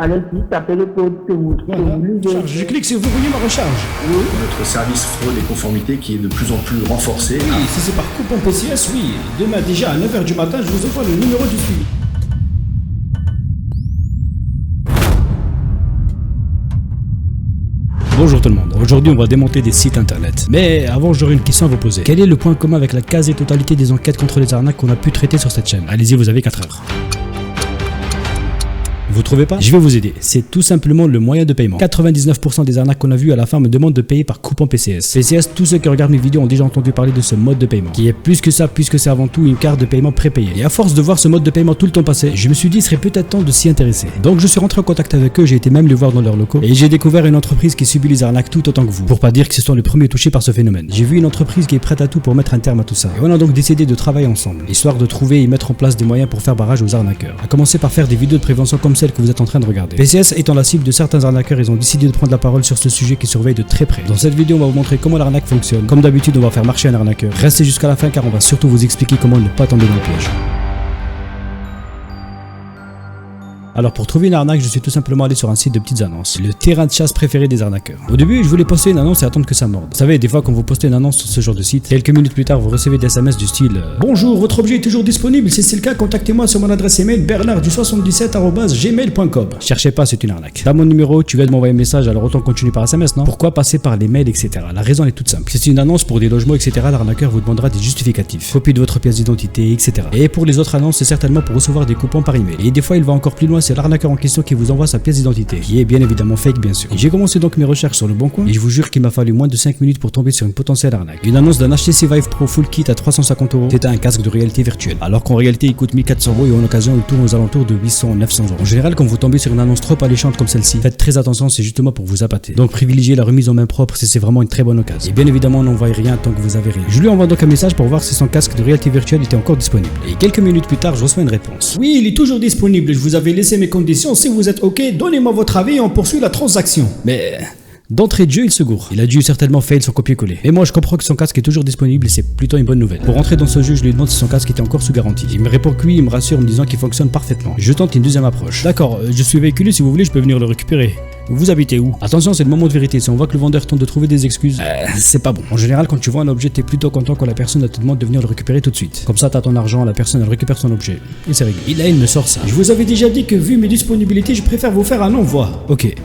Allez-y, tapez le code que vous lisez. Je clique sur verrouiller ma recharge. Oui. Notre service fraude et conformité qui est de plus en plus renforcé. Oui, si c'est par coupon PCS, oui. Demain déjà à 9h du matin, je vous envoie le numéro du suivi. Bonjour tout le monde, aujourd'hui on va démonter des sites internet. Mais avant j'aurais une question à vous poser. Quel est le point commun avec la quasi-totalité des enquêtes contre les arnaques qu'on a pu traiter sur cette chaîne? Allez-y, vous avez 4 heures. Vous trouvez pas? Je vais vous aider. C'est tout simplement le moyen de paiement. 99% des arnaques qu'on a vues à la fin me demandent de payer par coupon PCS. PCS, tous ceux qui regardent mes vidéos ont déjà entendu parler de ce mode de paiement, qui est plus que ça, puisque c'est avant tout une carte de paiement prépayée. Et à force de voir ce mode de paiement tout le temps passer, je me suis dit il serait peut-être temps de s'y intéresser. Donc je suis rentré en contact avec eux, j'ai été même les voir dans leurs locaux, et j'ai découvert une entreprise qui subit les arnaques tout autant que vous. Pour pas dire que ce sont les premiers touchés par ce phénomène. J'ai vu une entreprise qui est prête à tout pour mettre un terme à tout ça. Et on a donc décidé de travailler ensemble, histoire de trouver et mettre en place des moyens pour faire barrage aux arnaqueurs. À commencer par faire des vidéos de prévention comme celle que vous êtes en train de regarder. PCS étant la cible de certains arnaqueurs, ils ont décidé de prendre la parole sur ce sujet qui surveille de très près. Dans cette vidéo, on va vous montrer comment l'arnaque fonctionne. Comme d'habitude, on va faire marcher un arnaqueur. Restez jusqu'à la fin car on va surtout vous expliquer comment ne pas tomber dans le piège. Alors pour trouver une arnaque, je suis tout simplement allé sur un site de petites annonces, le terrain de chasse préféré des arnaqueurs. Au début, je voulais poster une annonce et attendre que ça morde. Vous savez, des fois quand vous postez une annonce sur ce genre de site, quelques minutes plus tard, vous recevez des SMS du style bonjour, votre objet est toujours disponible, si c'est le cas, contactez-moi sur mon adresse email bernarddu77@gmail.com. Cherchez pas, c'est une arnaque. T'as mon numéro, tu viens de m'envoyer un message, alors autant continuer par SMS, non? Pourquoi passer par les mails, etc. La raison est toute simple. Si c'est une annonce pour des logements, etc., l'arnaqueur vous demandera des justificatifs, copie de votre pièce d'identité, etc. Et pour les autres annonces, c'est certainement pour recevoir des coupons par email. Et des fois, il va encore plus loin, c'est l'arnaqueur en question qui vous envoie sa pièce d'identité, qui est bien évidemment fake bien sûr. J'ai commencé donc mes recherches sur le bon coin et je vous jure qu'il m'a fallu moins de 5 minutes pour tomber sur une potentielle arnaque. Une annonce d'un HTC Vive Pro Full Kit à 350 €. C'était un casque de réalité virtuelle, alors qu'en réalité il coûte 1400 € et en occasion il tourne aux alentours de 800-900 €. En général, quand vous tombez sur une annonce trop alléchante comme celle-ci, faites très attention, c'est justement pour vous appâter. Donc privilégiez la remise en main propre si c'est vraiment une très bonne occasion. Et bien évidemment n'envoyez rien tant que vous avez rien. Je lui envoie donc un message pour voir si son casque de réalité virtuelle était encore disponible. Et quelques minutes plus tard, je reçois une réponse. Oui, il est toujours disponible, je vous avais laissé mes conditions, si vous êtes ok, donnez-moi votre avis et on poursuit la transaction. Mais d'entrée de jeu, il se gourre. Il a dû certainement fail son copier-coller. Mais moi, je comprends que son casque est toujours disponible et c'est plutôt une bonne nouvelle. Pour rentrer dans ce jeu, je lui demande si son casque était encore sous garantie. Il me répond que oui, il me rassure en me disant qu'il fonctionne parfaitement. Je tente une deuxième approche. D'accord, je suis véhiculé, si vous voulez, je peux venir le récupérer. Vous habitez où? Attention, c'est le moment de vérité. Si on voit que le vendeur tente de trouver des excuses, c'est pas bon. En général, quand tu vois un objet, t'es plutôt content quand la personne te demande de venir le récupérer tout de suite. Comme ça, t'as ton argent, la personne elle récupère son objet. Et c'est réglé. Et là, il me sort ça. Je vous avais déjà dit que vu mes disponibilités, je préfère vous faire un envoi. Ok.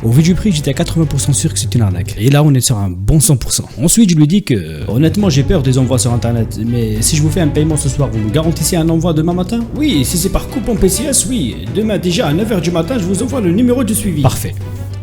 Au vu du prix, j'étais à 80% sûr que c'est une arnaque. Et là, on est sur un bon 100%. Ensuite, je lui dis que, honnêtement, j'ai peur des envois sur internet. Mais si je vous fais un paiement ce soir, vous me garantissez un envoi demain matin? Oui, si c'est par coupon PCS, oui. Demain, déjà à 9h du matin, je vous envoie le numéro de suivi. Parfait.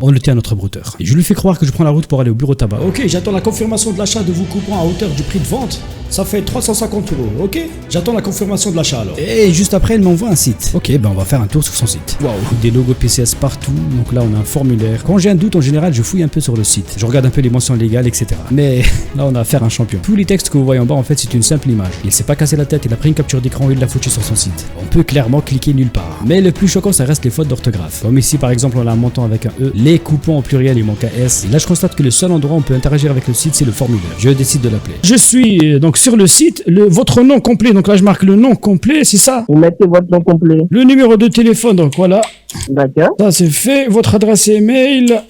On le tient à notre brouteur. Et je lui fais croire que je prends la route pour aller au bureau de tabac. Ok, j'attends la confirmation de l'achat de vos coupons à hauteur du prix de vente. Ça fait 350 €, ok? J'attends la confirmation de l'achat alors. Et juste après, elle m'envoie un site. Ok, ben on va faire un tour sur son site. Waouh, des logos PCS partout. Donc là, on a un formulaire. Quand j'ai un doute, en général, je fouille un peu sur le site. Je regarde un peu les mentions légales, etc. Mais là, on a affaire à un champion. Tous les textes que vous voyez en bas, en fait, c'est une simple image. Il s'est pas cassé la tête, il a pris une capture d'écran et il l'a foutu sur son site. On peut clairement cliquer nulle part. Mais le plus choquant, ça reste les fautes d'orthographe. Comme ici, par exemple, on a un montant avec un E. Les coupons en pluriel, il manque un S. Et là, je constate que le seul endroit où on peut interagir avec le site, c'est le formulaire. Je décide de l'appeler. Je suis donc sur le site. Votre nom complet, donc là je marque le nom complet, c'est ça? Vous mettez votre nom complet. Le numéro de téléphone, donc voilà. D'accord. Ça c'est fait. Votre adresse email.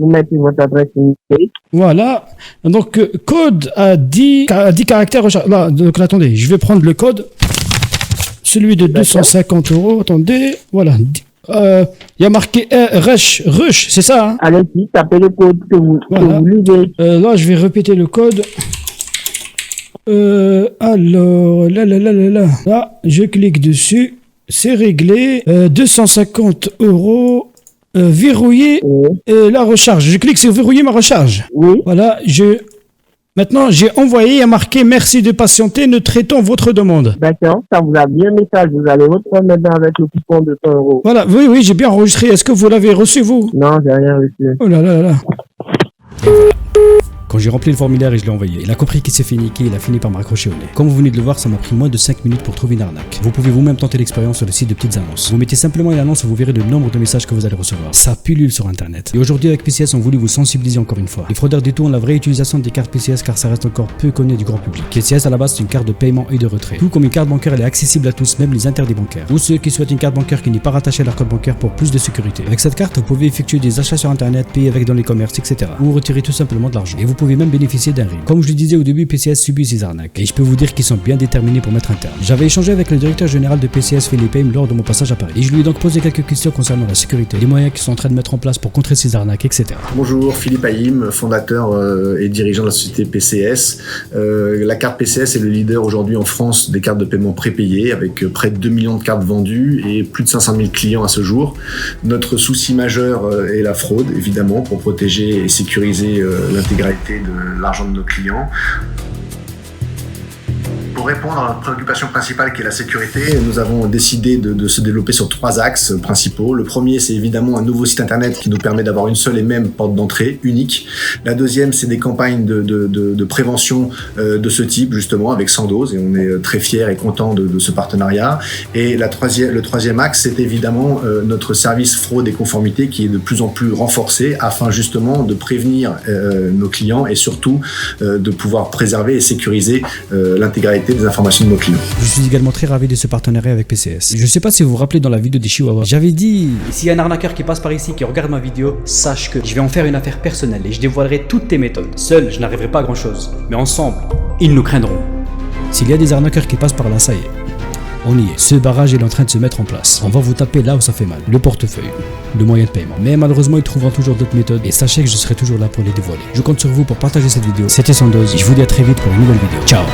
Vous mettez votre adresse email. Voilà. Donc code à 10 caractères. Là, donc attendez, je vais prendre le code. Celui de 250 €. Attendez, voilà. Il y a marqué Rush, c'est ça hein? Allez-y, tapez le code que vous lisez. Là, je vais répéter le code. Alors, là, je clique dessus, c'est réglé, 250 €, verrouiller la recharge. Je clique sur verrouiller ma recharge. Oui. Voilà, maintenant j'ai envoyé, il y a marqué merci de patienter, nous traitons votre demande. D'accord, ça vous a bien message, vous allez reprendre maintenant avec le coupon de 100 €. Voilà, oui, j'ai bien enregistré. Est-ce que vous l'avez reçu vous? Non, j'ai rien reçu. Oh là là là. Quand j'ai rempli le formulaire et je l'ai envoyé, il a compris qu'il s'est fait niquer et il a fini par me raccrocher au nez. Comme vous venez de le voir, ça m'a pris moins de 5 minutes pour trouver une arnaque. Vous pouvez vous-même tenter l'expérience sur le site de petites annonces. Vous mettez simplement une annonce et vous verrez le nombre de messages que vous allez recevoir. Ça pullule sur internet. Et aujourd'hui avec PCS, on voulait vous sensibiliser encore une fois. Les fraudeurs détournent la vraie utilisation des cartes PCS car ça reste encore peu connu du grand public. PCS à la base c'est une carte de paiement et de retrait. Tout comme une carte bancaire, elle est accessible à tous, même les interdits bancaires. Ou ceux qui souhaitent une carte bancaire qui n'est pas rattachée à leur code bancaire pour plus de sécurité. Avec cette carte, vous pouvez effectuer des achats sur internet, payer avec dans les commerces, etc. Ou retirer tout simplement de l'argent. Et vous pouvez même bénéficier d'un RIB. Comme je le disais au début, PCS subit ces arnaques. Et je peux vous dire qu'ils sont bien déterminés pour mettre un terme. J'avais échangé avec le directeur général de PCS Philippe Haim lors de mon passage à Paris. Et je lui ai donc posé quelques questions concernant la sécurité, les moyens qu'ils sont en train de mettre en place pour contrer ces arnaques, etc. Bonjour, Philippe Haim, fondateur et dirigeant de la société PCS. La carte PCS est le leader aujourd'hui en France des cartes de paiement prépayées avec près de 2 millions de cartes vendues et plus de 500 000 clients à ce jour. Notre souci majeur est la fraude, évidemment, pour protéger et sécuriser l'intégralité de l'argent de nos clients. Pour répondre à notre préoccupation principale qui est la sécurité, nous avons décidé de se développer sur 3 axes principaux. Le premier, c'est évidemment un nouveau site internet qui nous permet d'avoir une seule et même porte d'entrée unique. La deuxième, c'est des campagnes de prévention de ce type, justement, avec Sandoz, et on est très fiers et contents de ce partenariat. Et le troisième axe, c'est évidemment notre service fraude et conformité qui est de plus en plus renforcé afin justement de prévenir nos clients et surtout de pouvoir préserver et sécuriser l'intégralité des informations de nos clients. Je suis également très ravi de ce partenariat avec PCS. Je sais pas si vous vous rappelez dans la vidéo des Chihuahuas, j'avais dit s'il y a un arnaqueur qui passe par ici, qui regarde ma vidéo, sache que je vais en faire une affaire personnelle et je dévoilerai toutes tes méthodes. Seul, je n'arriverai pas à grand chose, mais ensemble, ils nous craindront. S'il y a des arnaqueurs qui passent par là, ça y est. On y est. Ce barrage est en train de se mettre en place. On va vous taper là où ça fait mal. Le portefeuille, le moyen de paiement. Mais malheureusement, ils trouveront toujours d'autres méthodes et sachez que je serai toujours là pour les dévoiler. Je compte sur vous pour partager cette vidéo. C'était Sandoz. Je vous dis à très vite pour une nouvelle vidéo. Ciao.